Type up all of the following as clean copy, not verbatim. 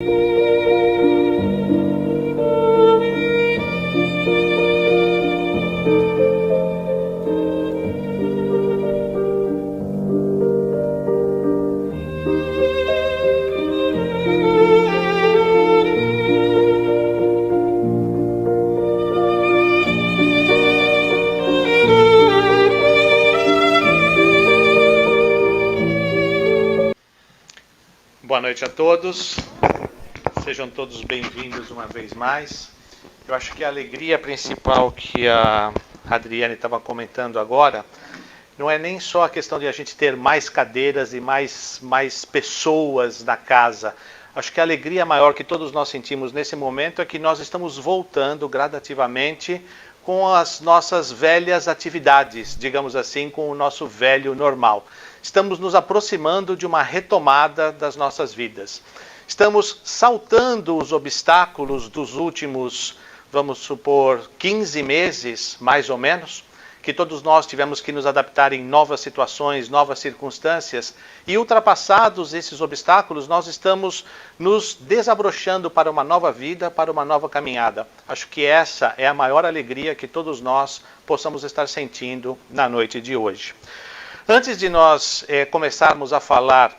Boa noite a todos, sejam todos bem-vindos uma vez mais. Eu acho que a alegria principal que a Adriane estava comentando agora não é nem só a questão de a gente ter mais cadeiras e mais pessoas na casa. Acho que a alegria maior que todos nós sentimos nesse momento é que nós estamos voltando gradativamente com as nossas velhas atividades, digamos assim, com o nosso velho normal. Estamos nos aproximando de uma retomada das nossas vidas. Estamos saltando os obstáculos dos últimos, vamos supor, 15 meses, mais ou menos, que todos nós tivemos que nos adaptar em novas situações, novas circunstâncias, e ultrapassados esses obstáculos, nós estamos nos desabrochando para uma nova vida, para uma nova caminhada. Acho que essa é a maior alegria que todos nós possamos estar sentindo na noite de hoje. Antes de nós começarmos a falar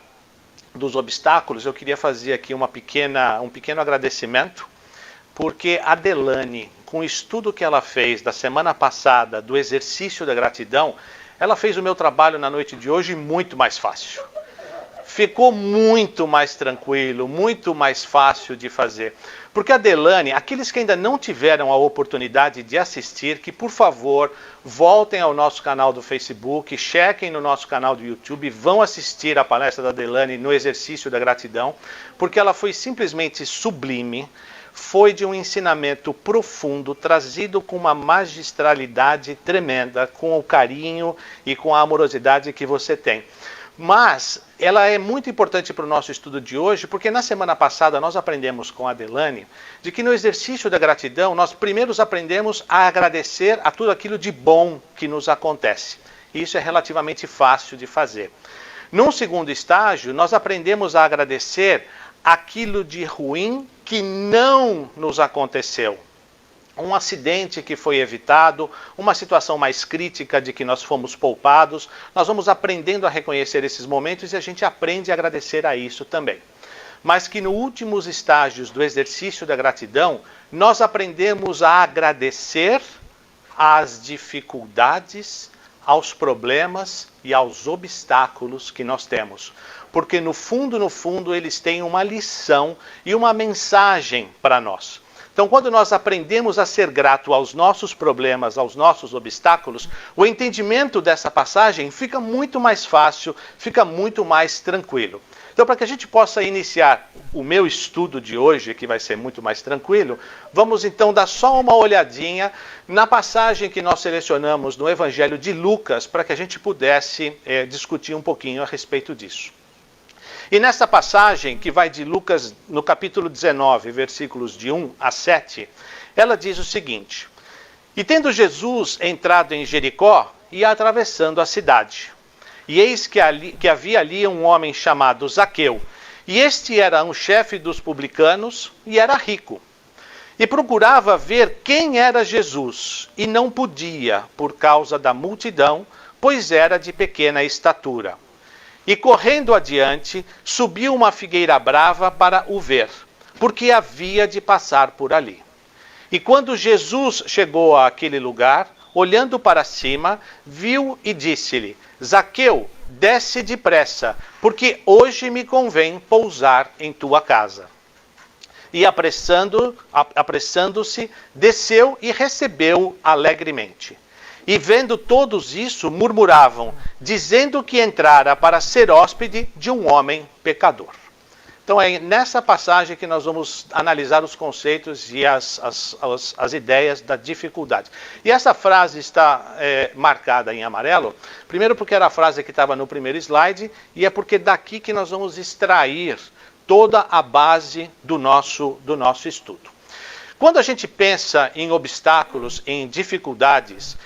dos obstáculos, eu queria fazer aqui um pequeno agradecimento, porque a Delane, com o estudo que ela fez da semana passada do exercício da gratidão, ela fez o meu trabalho na noite de hoje muito mais fácil. Ficou muito mais tranquilo, muito mais fácil de fazer. Porque a Delane, aqueles que ainda não tiveram a oportunidade de assistir, que por favor voltem ao nosso canal do Facebook, chequem no nosso canal do YouTube, vão assistir a palestra da Delane no exercício da gratidão, porque ela foi simplesmente sublime, foi de um ensinamento profundo, trazido com uma magistralidade tremenda, com o carinho e com a amorosidade que você tem. Mas ela é muito importante para o nosso estudo de hoje, porque na semana passada nós aprendemos com a Delane de que no exercício da gratidão nós primeiro aprendemos a agradecer a tudo aquilo de bom que nos acontece. E isso é relativamente fácil de fazer. Num segundo estágio, nós aprendemos a agradecer aquilo de ruim que não nos aconteceu. Um acidente que foi evitado, uma situação mais crítica de que nós fomos poupados. Nós vamos aprendendo a reconhecer esses momentos e a gente aprende a agradecer a isso também. Mas que nos últimos estágios do exercício da gratidão, nós aprendemos a agradecer às dificuldades, aos problemas e aos obstáculos que nós temos. Porque no fundo, eles têm uma lição e uma mensagem para nós. Então, quando nós aprendemos a ser grato aos nossos problemas, aos nossos obstáculos, o entendimento dessa passagem fica muito mais fácil, fica muito mais tranquilo. Então, para que a gente possa iniciar o meu estudo de hoje, que vai ser muito mais tranquilo, vamos então dar só uma olhadinha na passagem que nós selecionamos no Evangelho de Lucas, para que a gente pudesse discutir um pouquinho a respeito disso. E nessa passagem, que vai de Lucas, no capítulo 19, versículos de 1 a 7, ela diz o seguinte: E tendo Jesus entrado em Jericó, ia atravessando a cidade. E eis que havia ali um homem chamado Zaqueu, e este era um chefe dos publicanos, e era rico. E procurava ver quem era Jesus, e não podia, por causa da multidão, pois era de pequena estatura. E correndo adiante, subiu uma figueira brava para o ver, porque havia de passar por ali. E quando Jesus chegou àquele lugar, olhando para cima, viu e disse-lhe: Zaqueu, desce depressa, porque hoje me convém pousar em tua casa. E apressando-se, desceu e recebeu-o alegremente. E vendo todos isso, murmuravam, dizendo que entrara para ser hóspede de um homem pecador. Então é nessa passagem que nós vamos analisar os conceitos e as ideias da dificuldade. E essa frase está marcada em amarelo, primeiro porque era a frase que estava no primeiro slide, e é porque daqui que nós vamos extrair toda a base do nosso estudo. Quando a gente pensa em obstáculos, em dificuldades,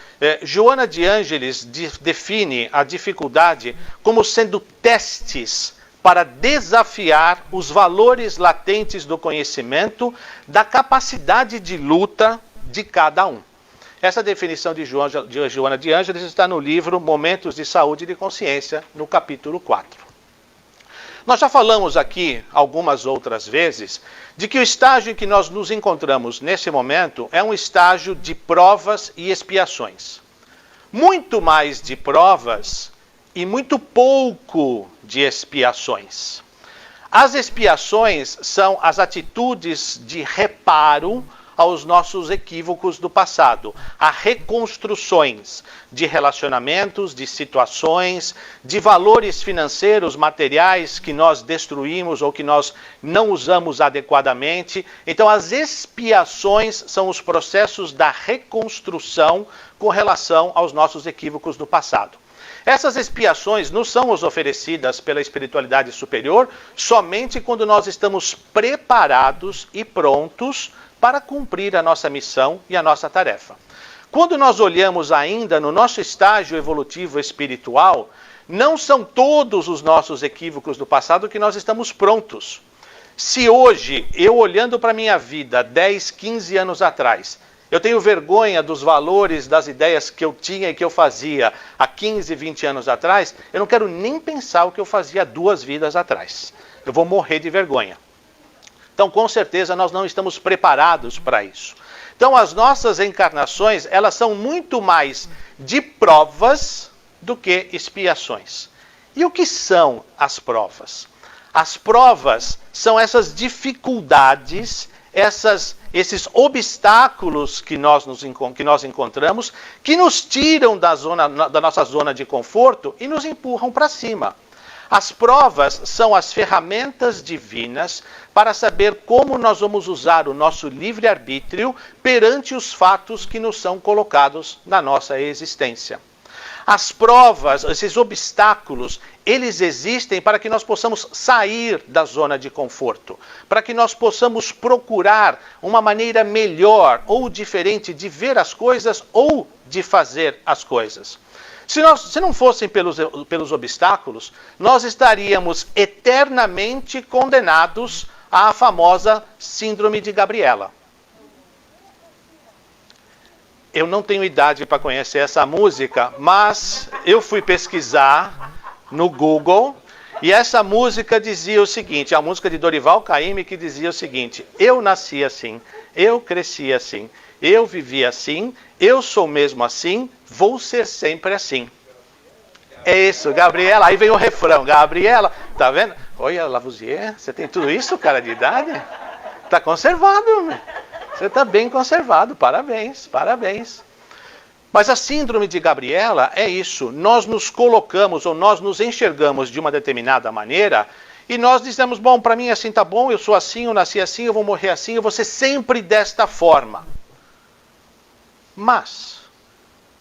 Joana de Ângeles define a dificuldade como sendo testes para desafiar os valores latentes do conhecimento, da capacidade de luta de cada um. Essa definição de Joana de Ângeles está no livro Momentos de Saúde e de Consciência, no capítulo 4. Nós já falamos aqui algumas outras vezes de que o estágio em que nós nos encontramos nesse momento é um estágio de provas e expiações. Muito mais de provas e muito pouco de expiações. As expiações são as atitudes de reparo aos nossos equívocos do passado, a reconstruções de relacionamentos, de situações, de valores financeiros, materiais que nós destruímos ou que nós não usamos adequadamente. Então, as expiações são os processos da reconstrução com relação aos nossos equívocos do passado. Essas expiações não são os oferecidas pela espiritualidade superior somente quando nós estamos preparados e prontos para cumprir a nossa missão e a nossa tarefa. Quando nós olhamos ainda no nosso estágio evolutivo espiritual, não são todos os nossos equívocos do passado que nós estamos prontos. Se hoje, eu olhando para a minha vida 10, 15 anos atrás, eu tenho vergonha dos valores, das ideias que eu tinha e que eu fazia há 15, 20 anos atrás, eu não quero nem pensar o que eu fazia 2 vidas atrás. Eu vou morrer de vergonha. Então, com certeza, nós não estamos preparados para isso. Então, as nossas encarnações, elas são muito mais de provas do que expiações. E o que são as provas? As provas são essas dificuldades, esses obstáculos que nós encontramos, que nos tiram da nossa zona de conforto e nos empurram para cima. As provas são as ferramentas divinas para saber como nós vamos usar o nosso livre-arbítrio perante os fatos que nos são colocados na nossa existência. As provas, esses obstáculos, eles existem para que nós possamos sair da zona de conforto, para que nós possamos procurar uma maneira melhor ou diferente de ver as coisas ou de fazer as coisas. Se não fossem pelos obstáculos, nós estaríamos eternamente condenados à famosa Síndrome de Gabriela. Eu não tenho idade para conhecer essa música, mas eu fui pesquisar no Google e essa música dizia o seguinte, a música de Dorival Caymmi que dizia o seguinte: eu nasci assim, eu cresci assim, eu vivi assim, eu sou mesmo assim, vou ser sempre assim. É isso, Gabriela. Aí vem o refrão, Gabriela, tá vendo? Olha, Lavoisier, você tem tudo isso, cara de idade? Tá conservado, meu. Você tá bem conservado, parabéns, parabéns. Mas a síndrome de Gabriela é isso, nós nos colocamos ou nós nos enxergamos de uma determinada maneira e nós dizemos, bom, para mim assim tá bom, eu sou assim, eu nasci assim, eu vou morrer assim, eu vou ser sempre desta forma. Mas,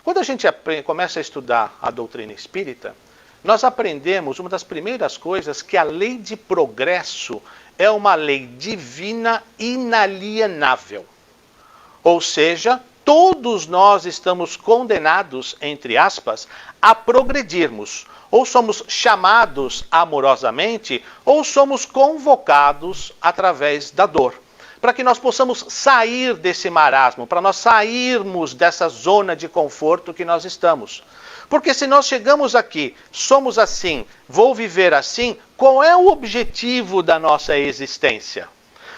quando a gente começa a estudar a doutrina espírita, nós aprendemos uma das primeiras coisas, que a lei de progresso é uma lei divina inalienável. Ou seja, todos nós estamos condenados, entre aspas, a progredirmos. Ou somos chamados amorosamente, ou somos convocados através da dor. Para que nós possamos sair desse marasmo, para nós sairmos dessa zona de conforto que nós estamos. Porque se nós chegamos aqui, somos assim, vou viver assim, qual é o objetivo da nossa existência?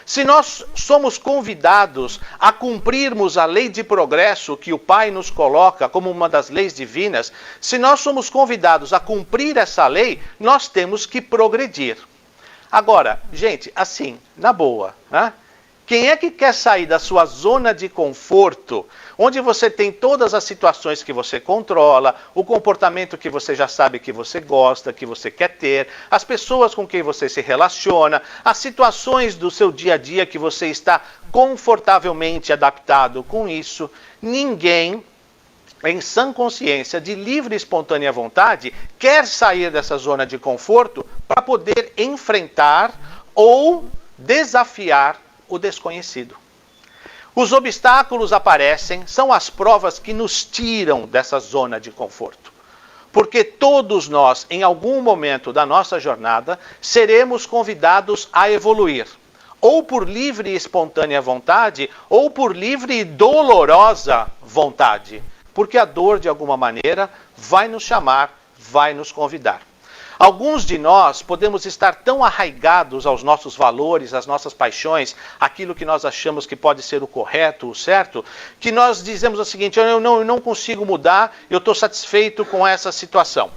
Se nós somos convidados a cumprirmos a lei de progresso que o Pai nos coloca como uma das leis divinas, se nós somos convidados a cumprir essa lei, nós temos que progredir. Agora, gente, assim, na boa, né? Quem é que quer sair da sua zona de conforto, onde você tem todas as situações que você controla, o comportamento que você já sabe que você gosta, que você quer ter, as pessoas com quem você se relaciona, as situações do seu dia a dia que você está confortavelmente adaptado com isso? Ninguém, em sã consciência, de livre e espontânea vontade, quer sair dessa zona de conforto para poder enfrentar ou desafiar o desconhecido. Os obstáculos aparecem, são as provas que nos tiram dessa zona de conforto. Porque todos nós, em algum momento da nossa jornada, seremos convidados a evoluir. Ou por livre e espontânea vontade, ou por livre e dolorosa vontade. Porque a dor, de alguma maneira, vai nos chamar, vai nos convidar. Alguns de nós podemos estar tão arraigados aos nossos valores, às nossas paixões, aquilo que nós achamos que pode ser o correto, o certo, que nós dizemos o seguinte: eu não consigo mudar, eu estou satisfeito com essa situação.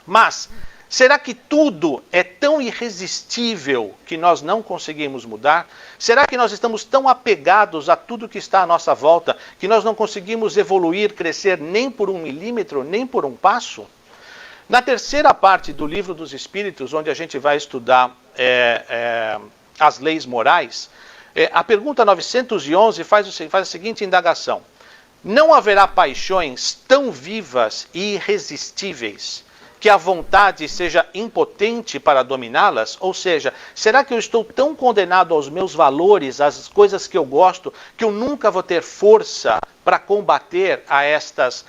Mas será que tudo é tão irresistível que nós não conseguimos mudar? Será que nós estamos tão apegados a tudo que está à nossa volta que nós não conseguimos evoluir, crescer nem por 1 milímetro, nem por um passo? Na terceira parte do Livro dos Espíritos, onde a gente vai estudar as leis morais, a pergunta 911 faz a seguinte indagação: não haverá paixões tão vivas e irresistíveis que a vontade seja impotente para dominá-las? Ou seja, será que eu estou tão condenado aos meus valores, às coisas que eu gosto, que eu nunca vou ter força para combater a estas,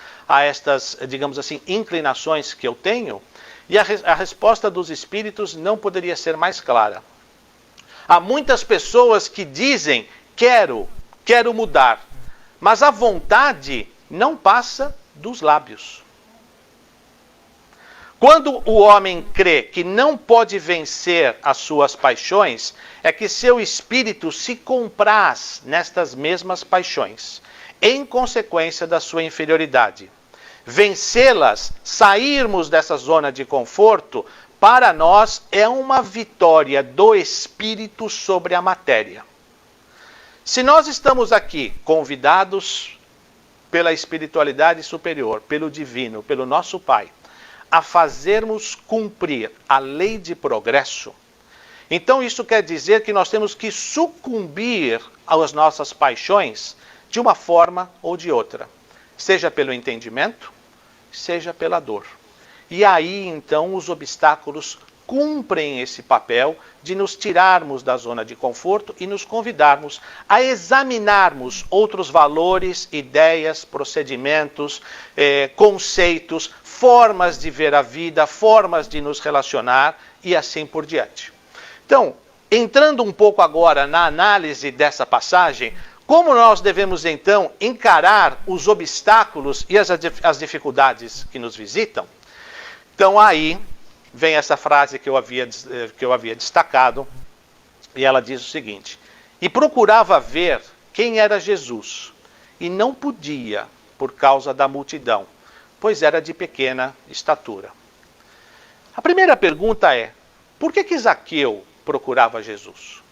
digamos assim, inclinações que eu tenho? E a resposta dos espíritos não poderia ser mais clara. Há muitas pessoas que dizem: quero mudar, mas a vontade não passa dos lábios. Quando o homem crê que não pode vencer as suas paixões, é que seu espírito se compraz nestas mesmas paixões, em consequência da sua inferioridade. Vencê-las, sairmos dessa zona de conforto, para nós é uma vitória do espírito sobre a matéria. Se nós estamos aqui convidados pela espiritualidade superior, pelo divino, pelo nosso Pai, a fazermos cumprir a lei de progresso, então isso quer dizer que nós temos que sucumbir às nossas paixões de uma forma ou de outra, seja pelo entendimento, seja pela dor. E aí então os obstáculos cumprem esse papel de nos tirarmos da zona de conforto e nos convidarmos a examinarmos outros valores, ideias, procedimentos, conceitos, formas de ver a vida, formas de nos relacionar e assim por diante. Então, entrando um pouco agora na análise dessa passagem, como nós devemos então encarar os obstáculos e as dificuldades que nos visitam? Então aí vem essa frase que eu havia destacado, e ela diz o seguinte: e procurava ver quem era Jesus, e não podia por causa da multidão, pois era de pequena estatura. A primeira pergunta é: por que Zaqueu procurava Jesus?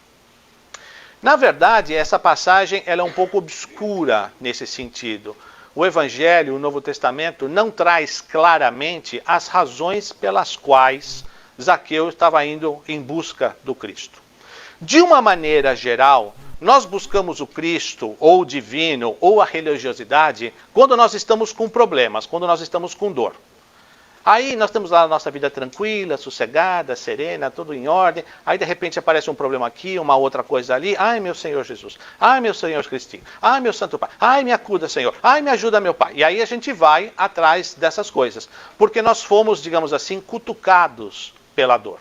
Na verdade, essa passagem ela é um pouco obscura nesse sentido. O Evangelho, o Novo Testamento, não traz claramente as razões pelas quais Zaqueu estava indo em busca do Cristo. De uma maneira geral, nós buscamos o Cristo, ou o divino, ou a religiosidade, quando nós estamos com problemas, quando nós estamos com dor. Aí nós temos lá a nossa vida tranquila, sossegada, serena, tudo em ordem. Aí de repente aparece um problema aqui, uma outra coisa ali. Ai, meu Senhor Jesus. Ai, meu Senhor Cristinho. Ai, meu Santo Pai. Ai, me acuda, Senhor. Ai, me ajuda, meu Pai. E aí a gente vai atrás dessas coisas. Porque nós fomos, digamos assim, cutucados pela dor.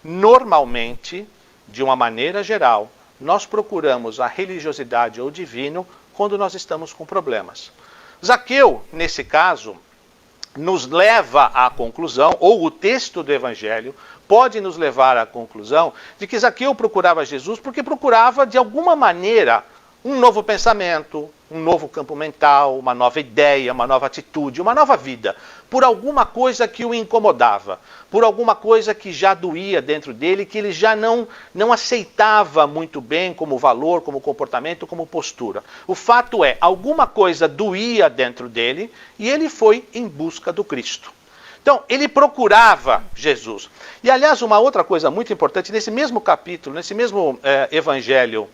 Normalmente, de uma maneira geral, nós procuramos a religiosidade ou o divino quando nós estamos com problemas. Zaqueu, nesse caso, nos leva à conclusão, ou o texto do Evangelho pode nos levar à conclusão de que Zaqueu procurava Jesus porque procurava, de alguma maneira, um novo pensamento, um novo campo mental, uma nova ideia, uma nova atitude, uma nova vida, por alguma coisa que o incomodava, por alguma coisa que já doía dentro dele, que ele já não aceitava muito bem como valor, como comportamento, como postura. O fato é, alguma coisa doía dentro dele e ele foi em busca do Cristo. Então, ele procurava Jesus. E, aliás, uma outra coisa muito importante, nesse mesmo capítulo, nesse mesmo Evangelho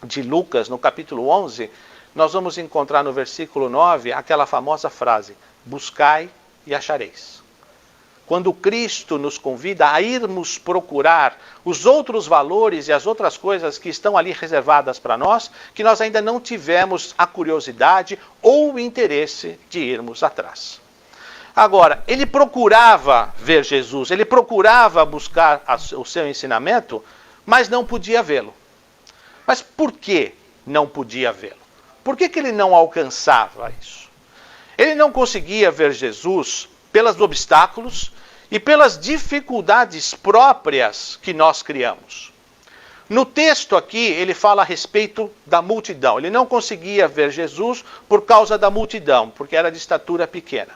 de Lucas, no capítulo 11, nós vamos encontrar no versículo 9 aquela famosa frase: buscai e achareis. Quando Cristo nos convida a irmos procurar os outros valores e as outras coisas que estão ali reservadas para nós, que nós ainda não tivemos a curiosidade ou o interesse de irmos atrás. Agora, ele procurava ver Jesus, ele procurava buscar o seu ensinamento, mas não podia vê-lo. Mas por que não podia vê-lo? Por que ele não alcançava isso? Ele não conseguia ver Jesus pelos obstáculos e pelas dificuldades próprias que nós criamos. No texto aqui, ele fala a respeito da multidão. Ele não conseguia ver Jesus por causa da multidão, porque era de estatura pequena.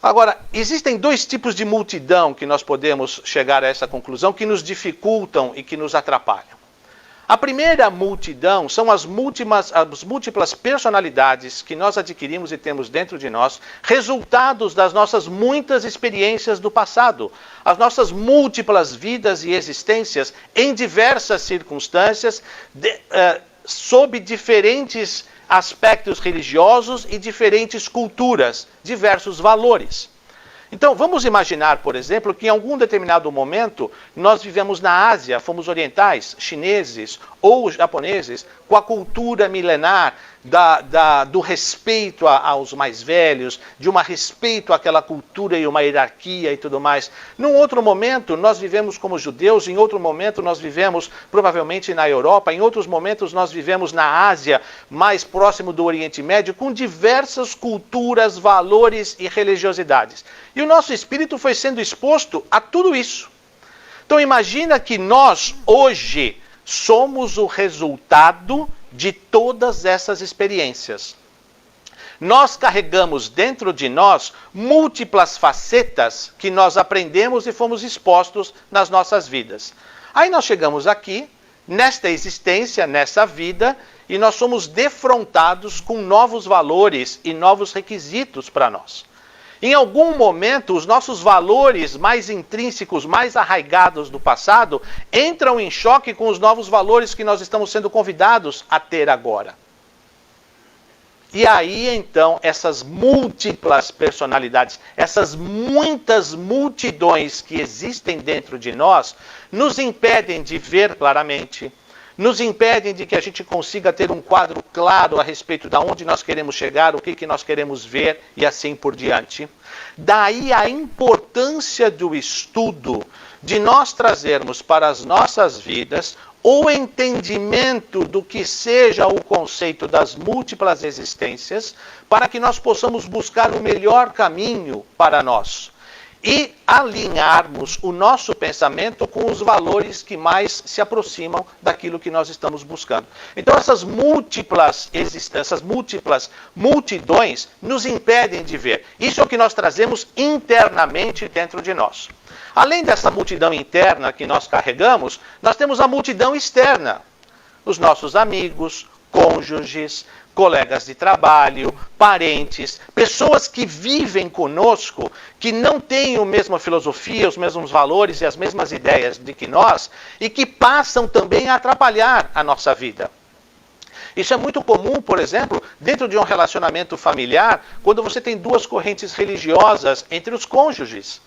Agora, existem dois tipos de multidão que nós podemos chegar a essa conclusão, que nos dificultam e que nos atrapalham. A primeira multidão são as múltiplas personalidades que nós adquirimos e temos dentro de nós, resultados das nossas muitas experiências do passado, as nossas múltiplas vidas e existências em diversas circunstâncias, sob diferentes aspectos religiosos e diferentes culturas, diversos valores. Então, vamos imaginar, por exemplo, que em algum determinado momento nós vivemos na Ásia, fomos orientais, chineses ou japoneses, com a cultura milenar do respeito aos mais velhos, de um respeito àquela cultura e uma hierarquia e tudo mais. Num outro momento, nós vivemos como judeus, em outro momento nós vivemos provavelmente na Europa, em outros momentos nós vivemos na Ásia, mais próximo do Oriente Médio, com diversas culturas, valores e religiosidades. E o nosso espírito foi sendo exposto a tudo isso. Então imagina que nós, hoje, somos o resultado de todas essas experiências. Nós carregamos dentro de nós múltiplas facetas que nós aprendemos e fomos expostos nas nossas vidas. Aí nós chegamos aqui, nesta existência, nessa vida, e nós somos defrontados com novos valores e novos requisitos para nós. Em algum momento, os nossos valores mais intrínsecos, mais arraigados do passado, entram em choque com os novos valores que nós estamos sendo convidados a ter agora. E aí, então, essas múltiplas personalidades, essas muitas multidões que existem dentro de nós, nos impedem de ver claramente, nos impedem de que a gente consiga ter um quadro claro a respeito de onde nós queremos chegar, o que nós queremos ver e assim por diante. Daí a importância do estudo, de nós trazermos para as nossas vidas o entendimento do que seja o conceito das múltiplas existências, para que nós possamos buscar o melhor caminho para nós. E alinharmos o nosso pensamento com os valores que mais se aproximam daquilo que nós estamos buscando. Então essas múltiplas multidões nos impedem de ver. Isso é o que nós trazemos internamente dentro de nós. Além dessa multidão interna que nós carregamos, nós temos a multidão externa. Os nossos amigos, cônjuges, colegas de trabalho, parentes, pessoas que vivem conosco, que não têm a mesma filosofia, os mesmos valores e as mesmas ideias de que nós, e que passam também a atrapalhar a nossa vida. Isso é muito comum, por exemplo, dentro de um relacionamento familiar, quando você tem duas correntes religiosas entre os cônjuges.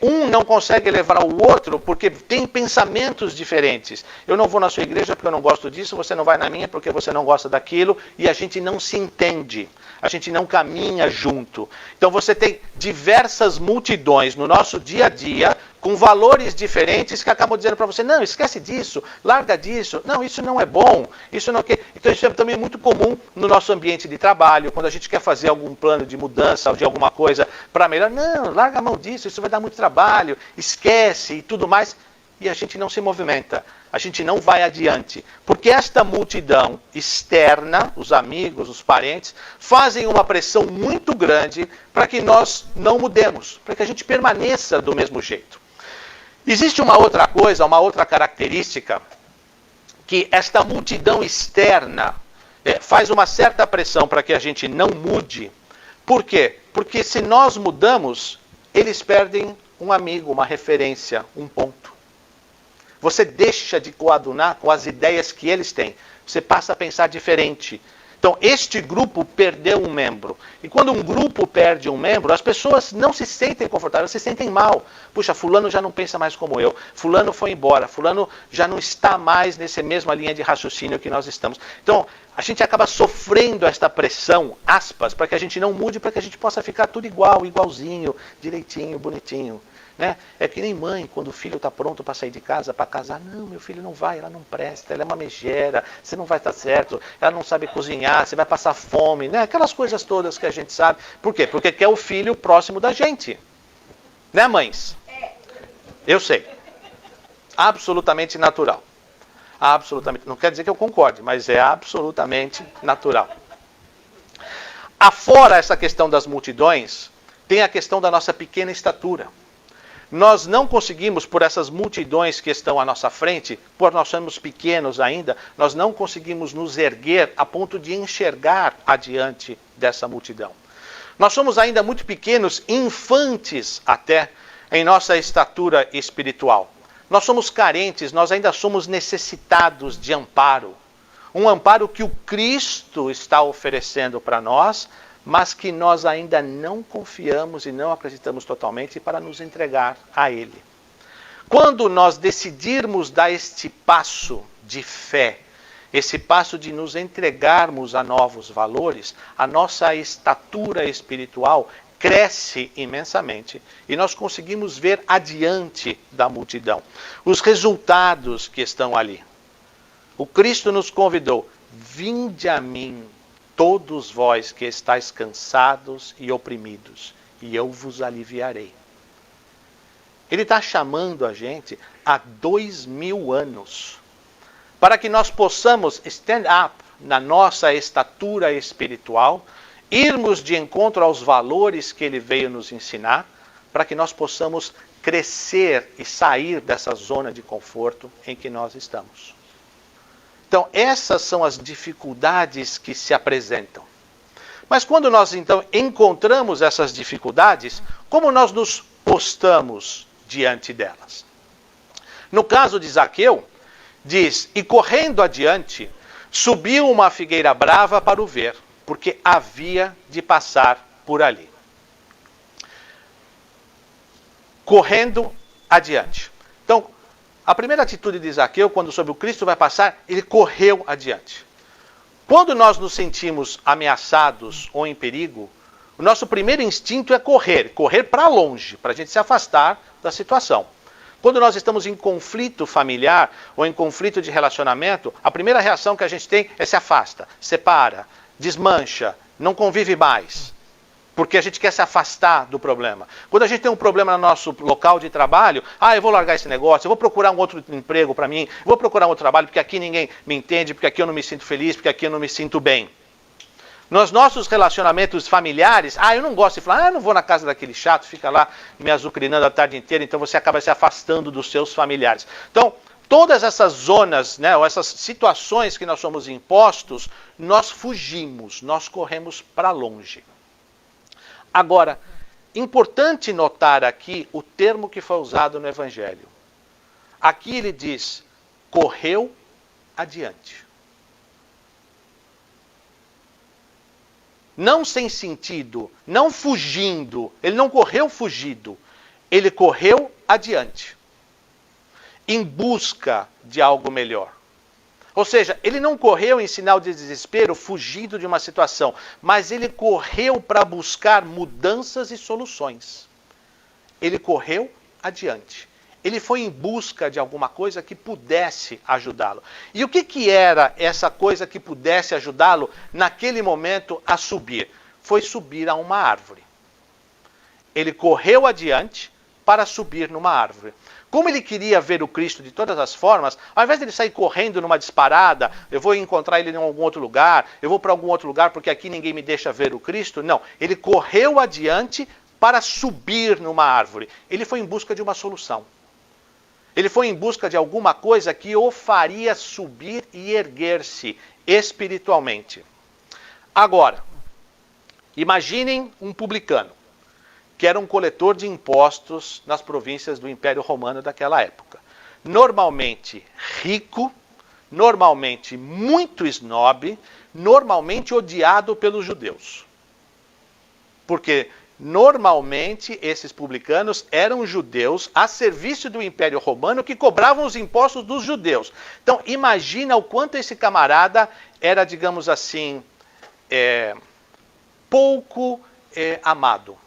Um não consegue levar ao outro porque tem pensamentos diferentes. Eu não vou na sua igreja porque eu não gosto disso, você não vai na minha porque você não gosta daquilo, e a gente não se entende, a gente não caminha junto. Então você tem diversas multidões no nosso dia a dia, com valores diferentes, que acabam dizendo para você, não, esquece disso, larga disso, não, isso não é bom, isso não é... Então isso é também muito comum no nosso ambiente de trabalho, quando a gente quer fazer algum plano de mudança ou de alguma coisa para melhor, não, larga a mão disso, isso vai dar muito trabalho, esquece e tudo mais, e a gente não se movimenta, a gente não vai adiante, porque esta multidão externa, os amigos, os parentes, fazem uma pressão muito grande para que nós não mudemos, para que a gente permaneça do mesmo jeito. Existe uma outra coisa, uma outra característica, que esta multidão externa faz uma certa pressão para que a gente não mude. Por quê? Porque se nós mudamos, eles perdem um amigo, uma referência, um ponto. Você deixa de coadunar com as ideias que eles têm. Você passa a pensar diferente. Então, este grupo perdeu um membro. E quando um grupo perde um membro, as pessoas não se sentem confortáveis, se sentem mal. Puxa, fulano já não pensa mais como eu. Fulano foi embora. Fulano já não está mais nessa mesma linha de raciocínio que nós estamos. Então, a gente acaba sofrendo esta pressão, aspas, para que a gente não mude, para que a gente possa ficar tudo igual, igualzinho, direitinho, bonitinho. Né? É que nem mãe, quando o filho está pronto para sair de casa, para casar, não, meu filho não vai, ela não presta, ela é uma megera, você não vai estar certo, ela não sabe cozinhar, você vai passar fome, né? Aquelas coisas todas que a gente sabe. Por quê? Porque quer o filho próximo da gente. Né, mães? Eu sei. Absolutamente natural. Absolutamente. Não quer dizer que eu concorde, mas é absolutamente natural. Afora essa questão das multidões, tem a questão da nossa pequena estatura. Nós não conseguimos, por essas multidões que estão à nossa frente, por nós somos pequenos ainda, nós não conseguimos nos erguer a ponto de enxergar adiante dessa multidão. Nós somos ainda muito pequenos, infantes até, em nossa estatura espiritual. Nós somos carentes, nós ainda somos necessitados de amparo. Um amparo que o Cristo está oferecendo para nós, mas que nós ainda não confiamos e não acreditamos totalmente para nos entregar a Ele. Quando nós decidirmos dar este passo de fé, esse passo de nos entregarmos a novos valores, a nossa estatura espiritual cresce imensamente e nós conseguimos ver adiante da multidão os resultados que estão ali. O Cristo nos convidou: vinde a mim, todos vós que estáis cansados e oprimidos, e eu vos aliviarei. Ele está chamando a gente há 2000 anos, para que nós possamos stand up na nossa estatura espiritual, irmos de encontro aos valores que ele veio nos ensinar, para que nós possamos crescer e sair dessa zona de conforto em que nós estamos. Então, essas são as dificuldades que se apresentam. Mas quando nós, então, encontramos essas dificuldades, como nós nos postamos diante delas? No caso de Zaqueu, diz: e correndo adiante, subiu uma figueira brava para o ver, porque havia de passar por ali. Correndo adiante. Então, a primeira atitude de Zaqueu, quando soube o Cristo vai passar, ele correu adiante. Quando nós nos sentimos ameaçados ou em perigo, o nosso primeiro instinto é correr para longe, para a gente se afastar da situação. Quando nós estamos em conflito familiar ou em conflito de relacionamento, a primeira reação que a gente tem é se afasta, separa, desmancha, não convive mais. Porque a gente quer se afastar do problema. Quando a gente tem um problema no nosso local de trabalho, eu vou largar esse negócio, eu vou procurar um outro emprego para mim, eu vou procurar um outro trabalho, porque aqui ninguém me entende, porque aqui eu não me sinto feliz, porque aqui eu não me sinto bem. Nos nossos relacionamentos familiares, eu não gosto de falar, eu não vou na casa daquele chato, fica lá me azucrinando a tarde inteira, então você acaba se afastando dos seus familiares. Então, todas essas zonas, ou essas situações que nós somos impostos, nós fugimos, nós corremos para longe. Agora, importante notar aqui o termo que foi usado no Evangelho. Aqui ele diz: correu adiante. Não sem sentido, não fugindo, ele não correu fugido, ele correu adiante, em busca de algo melhor. Ou seja, ele não correu em sinal de desespero, fugindo de uma situação, mas ele correu para buscar mudanças e soluções. Ele correu adiante. Ele foi em busca de alguma coisa que pudesse ajudá-lo. E o que era essa coisa que pudesse ajudá-lo naquele momento a subir? Foi subir a uma árvore. Ele correu adiante para subir numa árvore. Como ele queria ver o Cristo de todas as formas, ao invés de ele sair correndo numa disparada, eu vou encontrar ele em algum outro lugar, eu vou para algum outro lugar porque aqui ninguém me deixa ver o Cristo. Não, ele correu adiante para subir numa árvore. Ele foi em busca de uma solução. Ele foi em busca de alguma coisa que o faria subir e erguer-se espiritualmente. Agora, imaginem um publicano, que era um coletor de impostos nas províncias do Império Romano daquela época. Normalmente rico, normalmente muito snob, normalmente odiado pelos judeus. Porque normalmente esses publicanos eram judeus a serviço do Império Romano que cobravam os impostos dos judeus. Então imagina o quanto esse camarada era, digamos assim, pouco amado.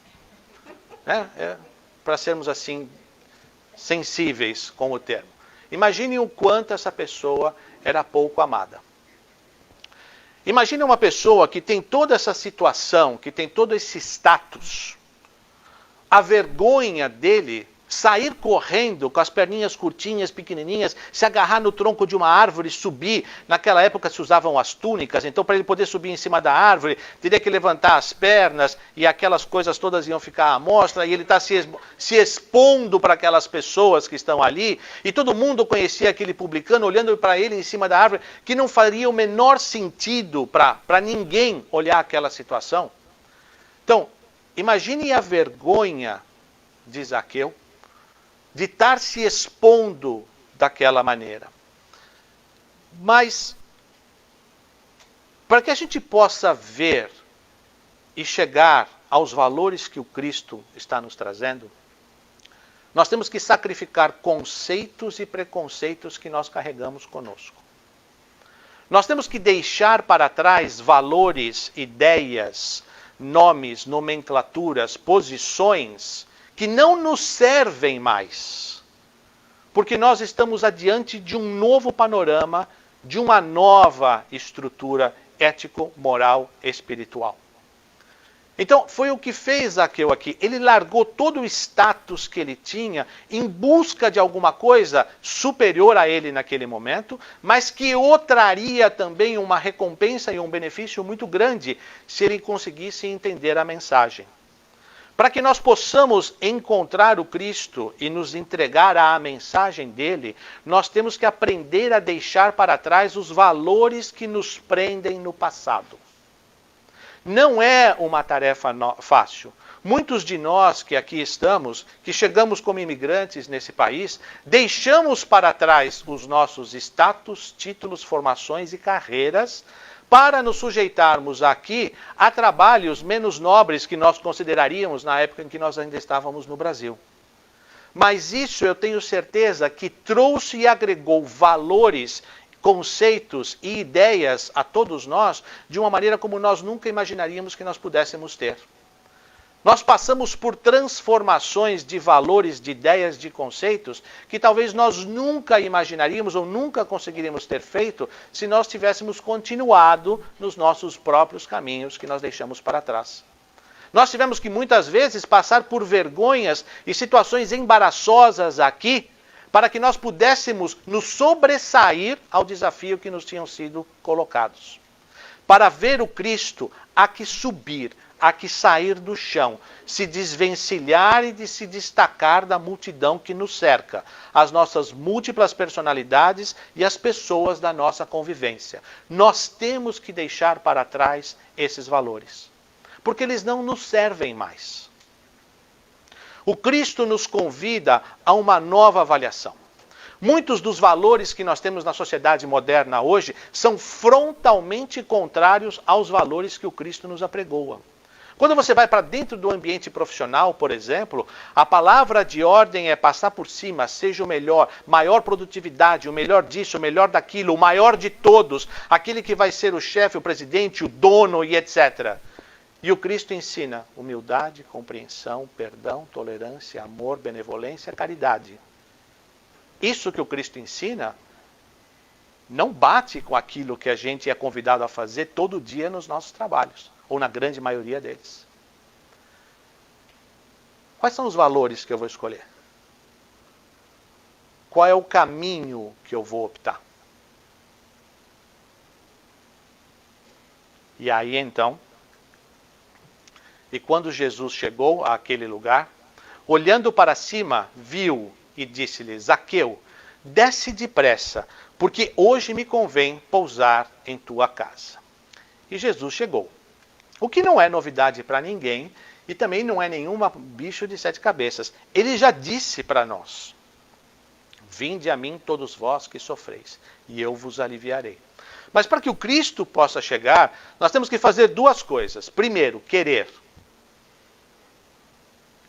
Para sermos assim sensíveis com o termo. Imagine o quanto essa pessoa era pouco amada. Imagine uma pessoa que tem toda essa situação, que tem todo esse status. A vergonha dele sair correndo com as perninhas curtinhas, pequenininhas, se agarrar no tronco de uma árvore, subir. Naquela época se usavam as túnicas, então para ele poder subir em cima da árvore, teria que levantar as pernas e aquelas coisas todas iam ficar à mostra e ele está se expondo para aquelas pessoas que estão ali. E todo mundo conhecia aquele publicano olhando para ele em cima da árvore, que não faria o menor sentido para ninguém olhar aquela situação. Então, imagine a vergonha de Zaqueu, de estar se expondo daquela maneira. Mas, para que a gente possa ver e chegar aos valores que o Cristo está nos trazendo, nós temos que sacrificar conceitos e preconceitos que nós carregamos conosco. Nós temos que deixar para trás valores, ideias, nomes, nomenclaturas, posições que não nos servem mais, porque nós estamos adiante de um novo panorama, de uma nova estrutura ético-moral espiritual. Então, foi o que fez Zaqueu aqui. Ele largou todo o status que ele tinha em busca de alguma coisa superior a ele naquele momento, mas que o traria também uma recompensa e um benefício muito grande se ele conseguisse entender a mensagem. Para que nós possamos encontrar o Cristo e nos entregar à mensagem dele, nós temos que aprender a deixar para trás os valores que nos prendem no passado. Não é uma tarefa fácil. Muitos de nós que aqui estamos, que chegamos como imigrantes nesse país, deixamos para trás os nossos status, títulos, formações e carreiras para nos sujeitarmos aqui a trabalhos menos nobres que nós consideraríamos na época em que nós ainda estávamos no Brasil. Mas isso eu tenho certeza que trouxe e agregou valores, conceitos e ideias a todos nós de uma maneira como nós nunca imaginaríamos que nós pudéssemos ter. Nós passamos por transformações de valores, de ideias, de conceitos que talvez nós nunca imaginaríamos ou nunca conseguiríamos ter feito se nós tivéssemos continuado nos nossos próprios caminhos que nós deixamos para trás. Nós tivemos que muitas vezes passar por vergonhas e situações embaraçosas aqui para que nós pudéssemos nos sobressair ao desafio que nos tinham sido colocados. Para ver o Cristo, há que subir, há que sair do chão, se desvencilhar e de se destacar da multidão que nos cerca, as nossas múltiplas personalidades e as pessoas da nossa convivência. Nós temos que deixar para trás esses valores, porque eles não nos servem mais. O Cristo nos convida a uma nova avaliação. Muitos dos valores que nós temos na sociedade moderna hoje são frontalmente contrários aos valores que o Cristo nos apregoa. Quando você vai para dentro do ambiente profissional, por exemplo, a palavra de ordem é passar por cima, seja o melhor, maior produtividade, o melhor disso, o melhor daquilo, o maior de todos, aquele que vai ser o chefe, o presidente, o dono e etc. E o Cristo ensina humildade, compreensão, perdão, tolerância, amor, benevolência, caridade. Isso que o Cristo ensina não bate com aquilo que a gente é convidado a fazer todo dia nos nossos trabalhos, ou na grande maioria deles. Quais são os valores que eu vou escolher? Qual é o caminho que eu vou optar? E aí então, e quando Jesus chegou àquele lugar, olhando para cima, viu e disse-lhe: Zaqueu, desce depressa, porque hoje me convém pousar em tua casa. E Jesus chegou. O que não é novidade para ninguém e também não é nenhum bicho de 7 cabeças. Ele já disse para nós: Vinde a mim todos vós que sofreis, e eu vos aliviarei. Mas para que o Cristo possa chegar, nós temos que fazer duas coisas. Primeiro, querer.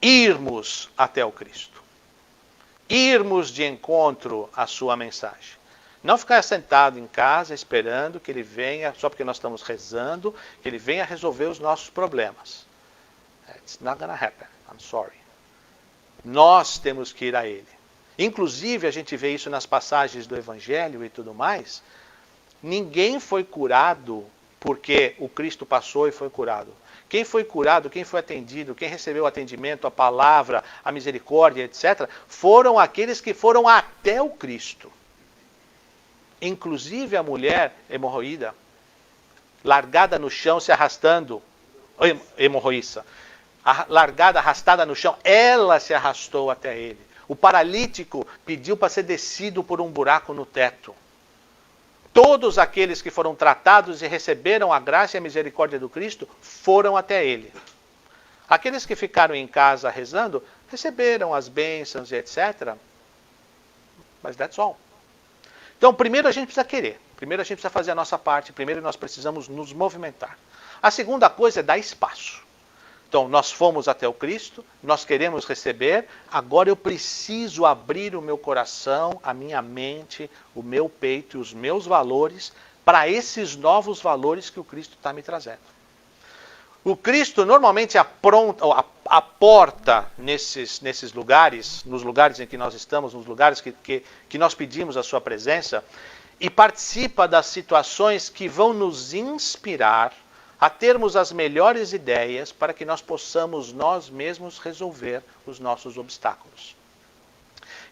Irmos até o Cristo. Irmos de encontro à sua mensagem. Não ficar sentado em casa esperando que ele venha, só porque nós estamos rezando, que ele venha resolver os nossos problemas. It's not gonna happen. I'm sorry. Nós temos que ir a ele. Inclusive, a gente vê isso nas passagens do Evangelho e tudo mais. Ninguém foi curado porque o Cristo passou e foi curado. Quem foi curado, quem foi atendido, quem recebeu o atendimento, a palavra, a misericórdia, etc., foram aqueles que foram até o Cristo. Inclusive a mulher hemorroída, largada no chão, se arrastando, hemorroíça, largada, arrastada no chão, ela se arrastou até ele. O paralítico pediu para ser descido por um buraco no teto. Todos aqueles que foram tratados e receberam a graça e a misericórdia do Cristo foram até ele. Aqueles que ficaram em casa rezando, receberam as bênçãos e etc. Mas that's all. Então, primeiro a gente precisa querer. Primeiro a gente precisa fazer a nossa parte. Primeiro nós precisamos nos movimentar. A segunda coisa é dar espaço. Então, nós fomos até o Cristo, nós queremos receber, agora eu preciso abrir o meu coração, a minha mente, o meu peito e os meus valores para esses novos valores que o Cristo está me trazendo. O Cristo normalmente aporta nesses lugares, nos lugares em que nós estamos, nos lugares que nós pedimos a sua presença, e participa das situações que vão nos inspirar a termos as melhores ideias para que nós possamos nós mesmos resolver os nossos obstáculos.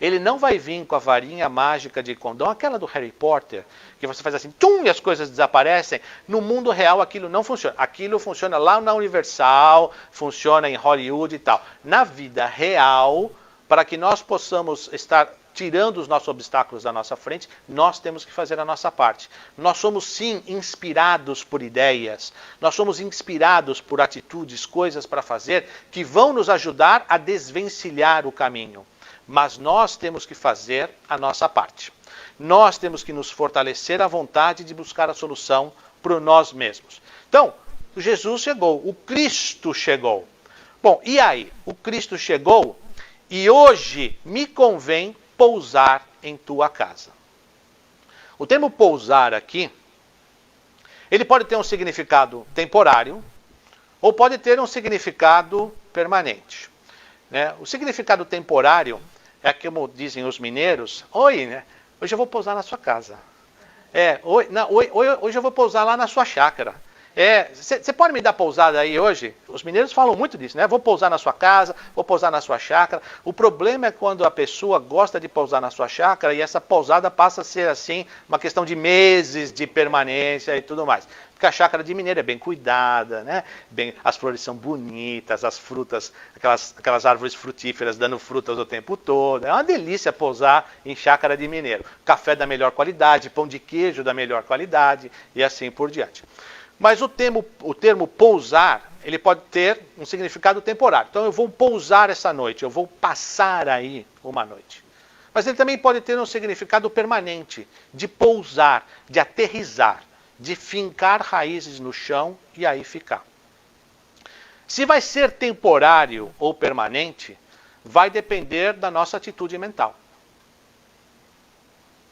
Ele não vai vir com a varinha mágica de condão, aquela do Harry Potter, que você faz assim, tum, e as coisas desaparecem. No mundo real aquilo não funciona. Aquilo funciona lá na Universal, funciona em Hollywood e tal. Na vida real, para que nós possamos estar tirando os nossos obstáculos da nossa frente, nós temos que fazer a nossa parte. Nós somos sim inspirados por ideias, nós somos inspirados por atitudes, coisas para fazer, que vão nos ajudar a desvencilhar o caminho. Mas nós temos que fazer a nossa parte. Nós temos que nos fortalecer à vontade de buscar a solução por nós mesmos. Então, Jesus chegou, o Cristo chegou. Bom, e aí? O Cristo chegou e hoje me convém pousar em tua casa. O termo pousar aqui, ele pode ter um significado temporário ou pode ter um significado permanente. Né? O significado temporário é como dizem os mineiros, oi, né? Hoje eu vou pousar na sua casa. Hoje eu vou pousar lá na sua chácara. Você pode me dar pousada aí hoje? Os mineiros falam muito disso, né? Vou pousar na sua casa, vou pousar na sua chácara. O problema é quando a pessoa gosta de pousar na sua chácara e essa pousada passa a ser assim, uma questão de meses de permanência e tudo mais. Porque a chácara de mineiro é bem cuidada, né? As flores são bonitas, as frutas, aquelas árvores frutíferas dando frutas o tempo todo. É uma delícia pousar em chácara de mineiro. Café da melhor qualidade, pão de queijo da melhor qualidade e assim por diante. Mas o termo pousar, ele pode ter um significado temporário. Então eu vou pousar essa noite, eu vou passar aí uma noite. Mas ele também pode ter um significado permanente, de pousar, de aterrissar, de fincar raízes no chão e aí ficar. Se vai ser temporário ou permanente, vai depender da nossa atitude mental.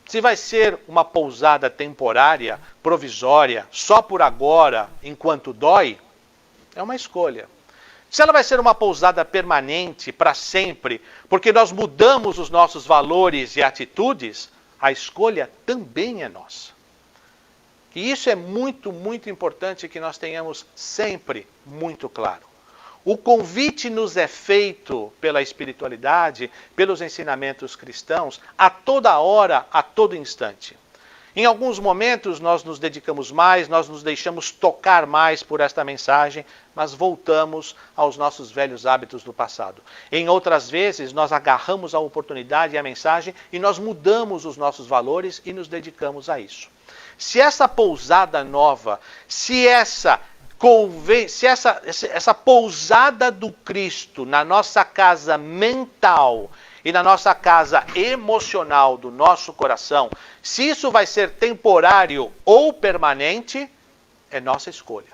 Se vai ser uma pousada temporária, provisória, só por agora, enquanto dói, é uma escolha. Se ela vai ser uma pousada permanente, para sempre, porque nós mudamos os nossos valores e atitudes, a escolha também é nossa. E isso é muito, muito importante que nós tenhamos sempre muito claro. O convite nos é feito pela espiritualidade, pelos ensinamentos cristãos, a toda hora, a todo instante. Em alguns momentos nós nos dedicamos mais, nós nos deixamos tocar mais por esta mensagem, mas voltamos aos nossos velhos hábitos do passado. Em outras vezes nós agarramos a oportunidade e a mensagem e nós mudamos os nossos valores e nos dedicamos a isso. Se essa pousada nova, se essa pousada do Cristo na nossa casa mental e na nossa casa emocional do nosso coração, se isso vai ser temporário ou permanente, é nossa escolha.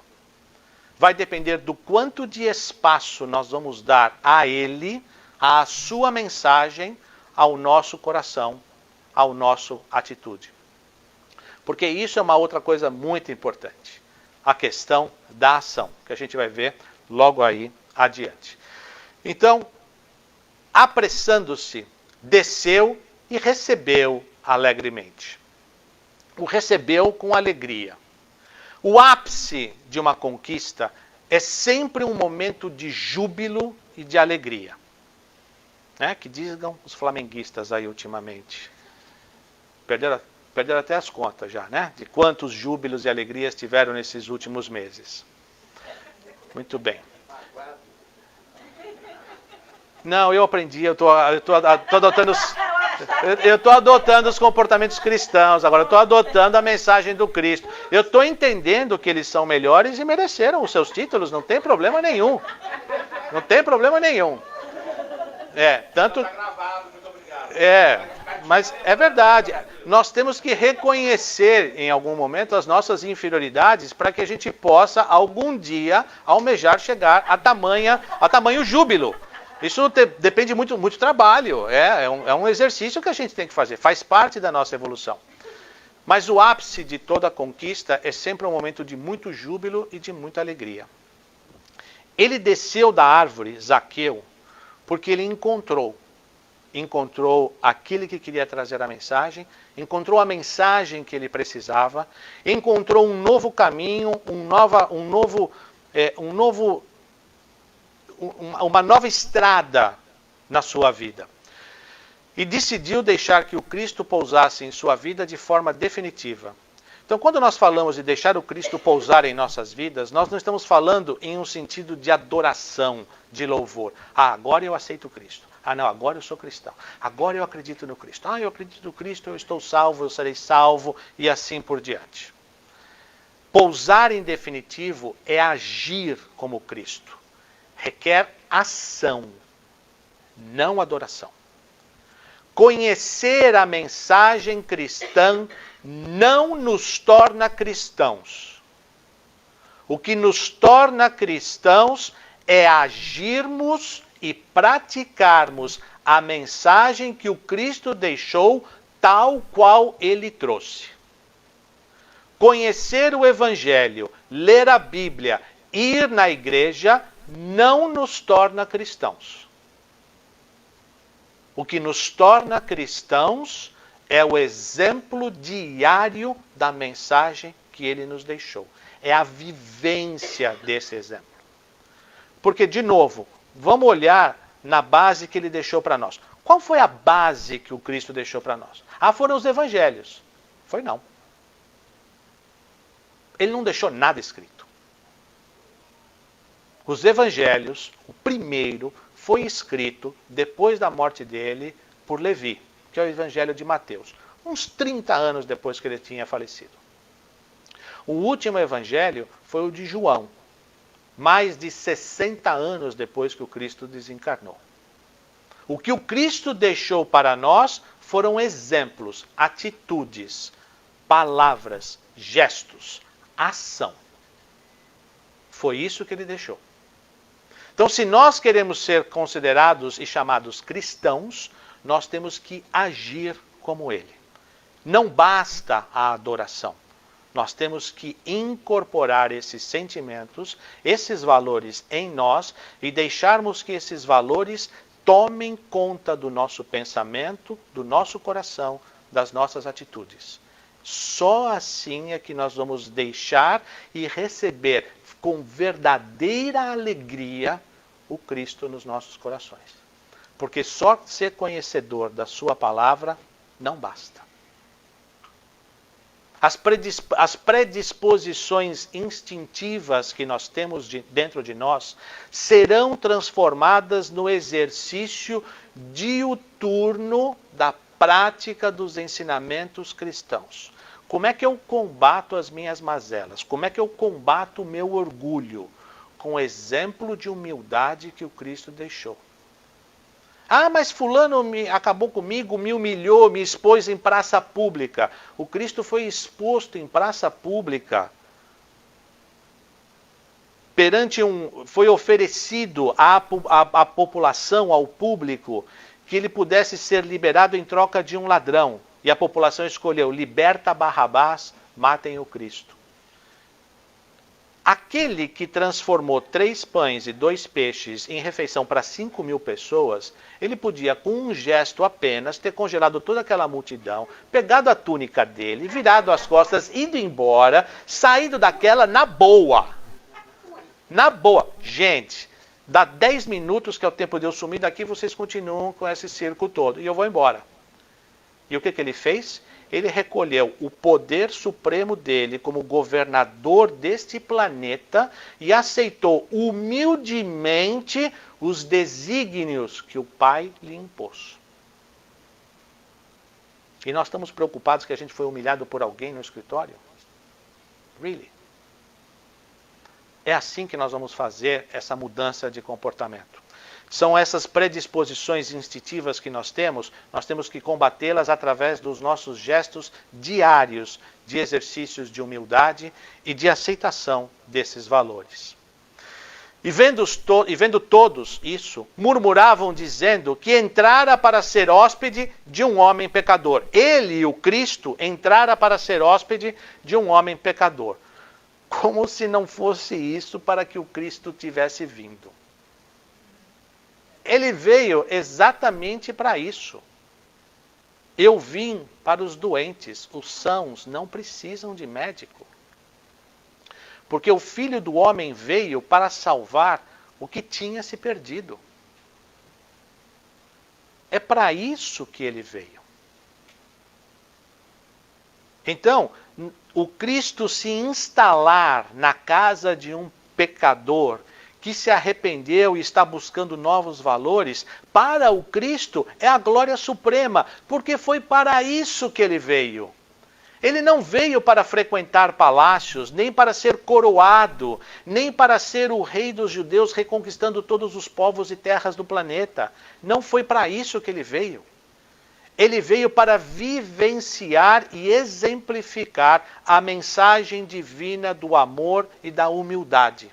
Vai depender do quanto de espaço nós vamos dar a Ele, à sua mensagem, ao nosso coração, ao nosso atitude. Porque isso é uma outra coisa muito importante. A questão da ação, que a gente vai ver logo aí adiante. Então, apressando-se, desceu e recebeu alegremente. O recebeu com alegria. O ápice de uma conquista é sempre um momento de júbilo e de alegria. Né? Que digam os flamenguistas aí ultimamente. Perderam até as contas já, né? De quantos júbilos e alegrias tiveram nesses últimos meses. Muito bem. Não, eu aprendi, eu estou adotando os comportamentos cristãos, agora eu estou adotando a mensagem do Cristo. Eu estou entendendo que eles são melhores e mereceram os seus títulos, não tem problema nenhum. Não tem problema nenhum. Mas é verdade. Nós temos que reconhecer em algum momento as nossas inferioridades para que a gente possa algum dia almejar chegar a tamanho júbilo. Isso depende muito trabalho. É um exercício que a gente tem que fazer. Faz parte da nossa evolução. Mas o ápice de toda conquista é sempre um momento de muito júbilo e de muita alegria. Ele desceu da árvore, Zaqueu, porque ele encontrou aquele que queria trazer a mensagem, encontrou a mensagem que ele precisava, encontrou um novo caminho, uma nova estrada na sua vida. E decidiu deixar que o Cristo pousasse em sua vida de forma definitiva. Então, quando nós falamos de deixar o Cristo pousar em nossas vidas, nós não estamos falando em um sentido de adoração, de louvor. Agora eu aceito Cristo. Não, agora eu sou cristão. Agora eu acredito no Cristo. Eu acredito no Cristo, eu estou salvo, eu serei salvo, e assim por diante. Pousar em definitivo é agir como Cristo. Requer ação, não adoração. Conhecer a mensagem cristã não nos torna cristãos. O que nos torna cristãos é agirmos e praticarmos a mensagem que o Cristo deixou tal qual ele trouxe. Conhecer o Evangelho, ler a Bíblia, ir na igreja, não nos torna cristãos. O que nos torna cristãos é o exemplo diário da mensagem que ele nos deixou. É a vivência desse exemplo. Porque, de novo, vamos olhar na base que ele deixou para nós. Qual foi a base que o Cristo deixou para nós? Foram os evangelhos. Foi não. Ele não deixou nada escrito. Os evangelhos, o primeiro, foi escrito depois da morte dele por Levi, que é o evangelho de Mateus, uns 30 anos depois que ele tinha falecido. O último evangelho foi o de João, mais de 60 anos depois que o Cristo desencarnou. O que o Cristo deixou para nós foram exemplos, atitudes, palavras, gestos, ação. Foi isso que ele deixou. Então, se nós queremos ser considerados e chamados cristãos, nós temos que agir como ele. Não basta a adoração. Nós temos que incorporar esses sentimentos, esses valores em nós e deixarmos que esses valores tomem conta do nosso pensamento, do nosso coração, das nossas atitudes. Só assim é que nós vamos deixar e receber com verdadeira alegria o Cristo nos nossos corações. Porque só ser conhecedor da sua palavra não basta. As predisposições instintivas que nós temos dentro de nós serão transformadas no exercício diuturno da prática dos ensinamentos cristãos. Como é que eu combato as minhas mazelas? Como é que eu combato o meu orgulho? Com o exemplo de humildade que o Cristo deixou. Ah, mas fulano acabou comigo, me humilhou, me expôs em praça pública. O Cristo foi exposto em praça pública. Foi oferecido à população, ao público, que ele pudesse ser liberado em troca de um ladrão. E a população escolheu: liberta Barrabás, matem o Cristo. Aquele que transformou 3 pães e 2 peixes em refeição para 5.000 pessoas, ele podia, com um gesto apenas, ter congelado toda aquela multidão, pegado a túnica dele, virado as costas, ido embora, saído daquela na boa. Na boa. Gente, dá 10 minutos que é o tempo de eu sumir daqui, vocês continuam com esse circo todo. E eu vou embora. E o que ele fez? Ele recolheu o poder supremo dele como governador deste planeta e aceitou humildemente os desígnios que o Pai lhe impôs. E nós estamos preocupados que a gente foi humilhado por alguém no escritório? Really? É assim que nós vamos fazer essa mudança de comportamento. São essas predisposições instintivas que nós temos que combatê-las através dos nossos gestos diários de exercícios de humildade e de aceitação desses valores. E vendo todos isso, murmuravam dizendo que entrara para ser hóspede de um homem pecador. Ele, o Cristo, entrara para ser hóspede de um homem pecador. Como se não fosse isso para que o Cristo tivesse vindo. Ele veio exatamente para isso. Eu vim para os doentes, os sãos não precisam de médico. Porque o Filho do Homem veio para salvar o que tinha se perdido. É para isso que ele veio. Então, o Cristo se instalar na casa de um pecador que se arrependeu e está buscando novos valores, para o Cristo é a glória suprema, porque foi para isso que ele veio. Ele não veio para frequentar palácios, nem para ser coroado, nem para ser o rei dos judeus reconquistando todos os povos e terras do planeta. Não foi para isso que ele veio. Ele veio para vivenciar e exemplificar a mensagem divina do amor e da humildade.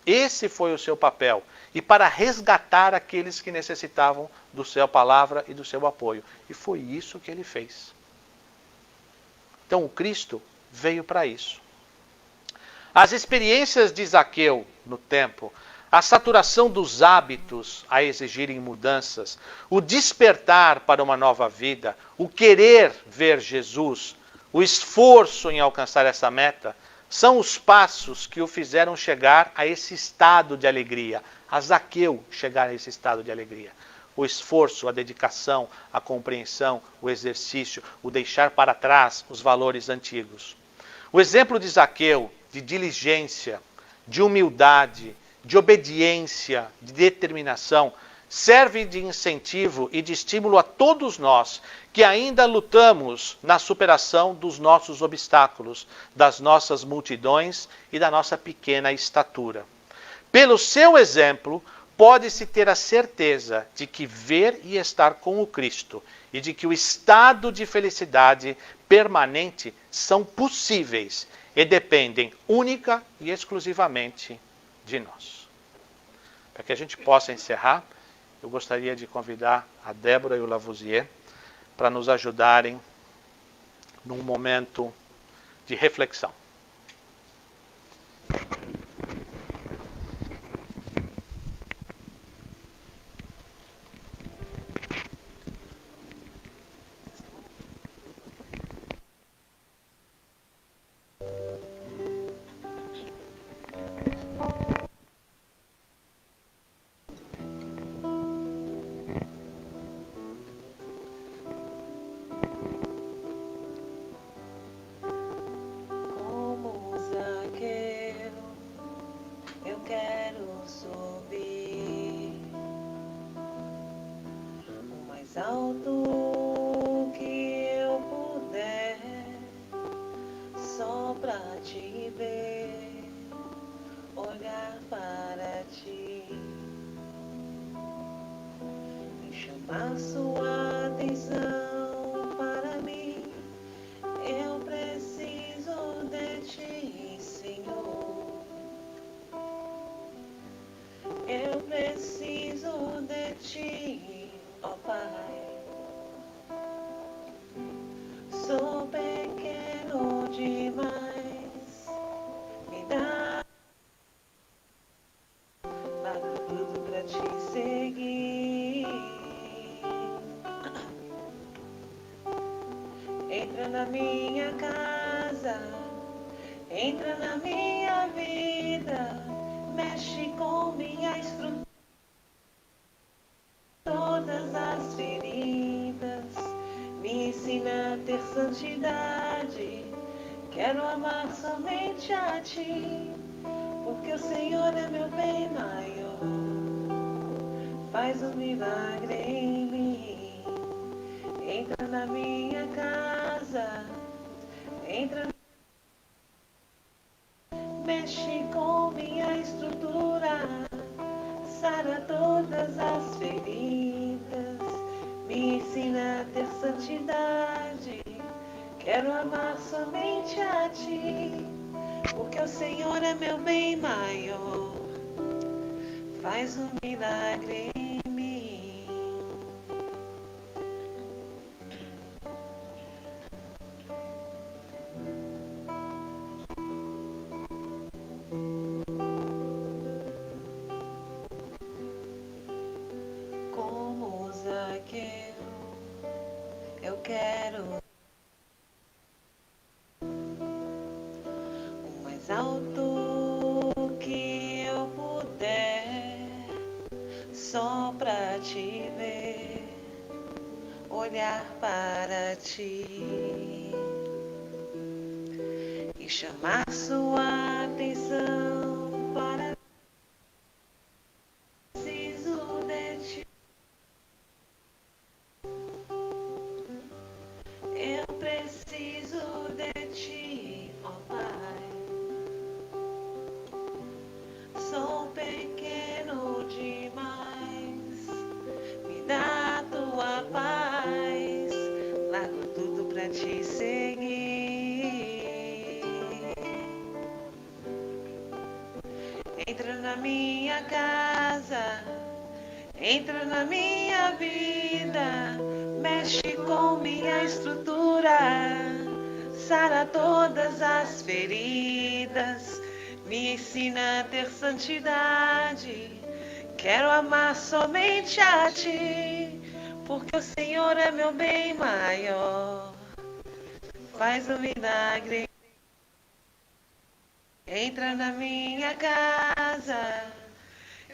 Esse foi o seu papel. E para resgatar aqueles que necessitavam do seu palavra e do seu apoio. E foi isso que ele fez. Então o Cristo veio para isso. As experiências de Zaqueu no templo, a saturação dos hábitos a exigirem mudanças, o despertar para uma nova vida, o querer ver Jesus, o esforço em alcançar essa meta, são os passos que o fizeram chegar a esse estado de alegria, a Zaqueu chegar a esse estado de alegria. O esforço, a dedicação, a compreensão, o exercício, o deixar para trás os valores antigos. O exemplo de Zaqueu, de diligência, de humildade, de obediência, de determinação, serve de incentivo e de estímulo a todos nós que ainda lutamos na superação dos nossos obstáculos, das nossas multidões e da nossa pequena estatura. Pelo seu exemplo, pode-se ter a certeza de que ver e estar com o Cristo e de que o estado de felicidade permanente são possíveis e dependem única e exclusivamente de nós. Para que a gente possa encerrar, eu gostaria de convidar a Débora e o Lavoisier para nos ajudarem num momento de reflexão. Alto que eu puder, só pra te ver, olhar para ti. chamar sua atenção para mim. Eu preciso de ti, Senhor. Eu preciso de ti, ó Pai. Sou pequeno demais, me dá tudo pra te seguir. Entra na minha casa, entra na minha vida, mexe com minha estrutura, todas as feridas, me ensina a ter santidade. Quero amar somente a ti, porque o Senhor é meu bem maior. Faz um milagre em mim. Entra na minha casa, entra, mexe com minha estrutura, sara todas as feridas, me ensina a ter santidade. Quero amar somente a ti, porque o Senhor é meu bem maior. Faz um milagre em mim. Como Zaqueu, eu quero o mais alto que eu puder, só pra te ver, olhar para ti e chamar sua atenção para preciso de ti. Eu preciso de ti, ó Pai. Sou pequeno demais, me dá tua paz, largo tudo pra te seguir. Entra na minha casa, entra na minha vida, mexe com minha estrutura, sara todas as feridas, me ensina a ter santidade. Quero amar somente a ti, porque o Senhor é meu bem maior. Faz um milagre. Entra na minha casa,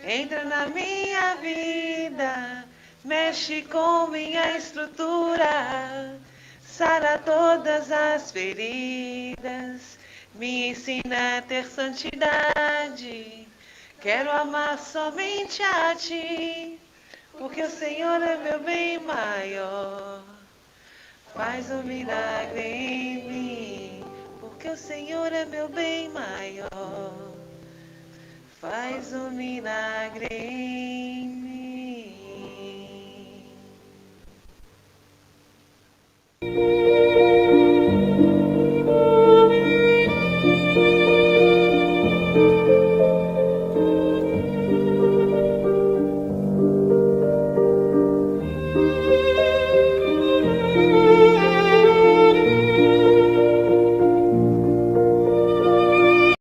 entra na minha vida, mexe com minha estrutura, sara todas as feridas, me ensina a ter santidade. Quero amar somente a ti, porque o Senhor é meu bem maior. Faz um milagre em mim, porque o Senhor é meu bem maior. Faz um milagre em mim.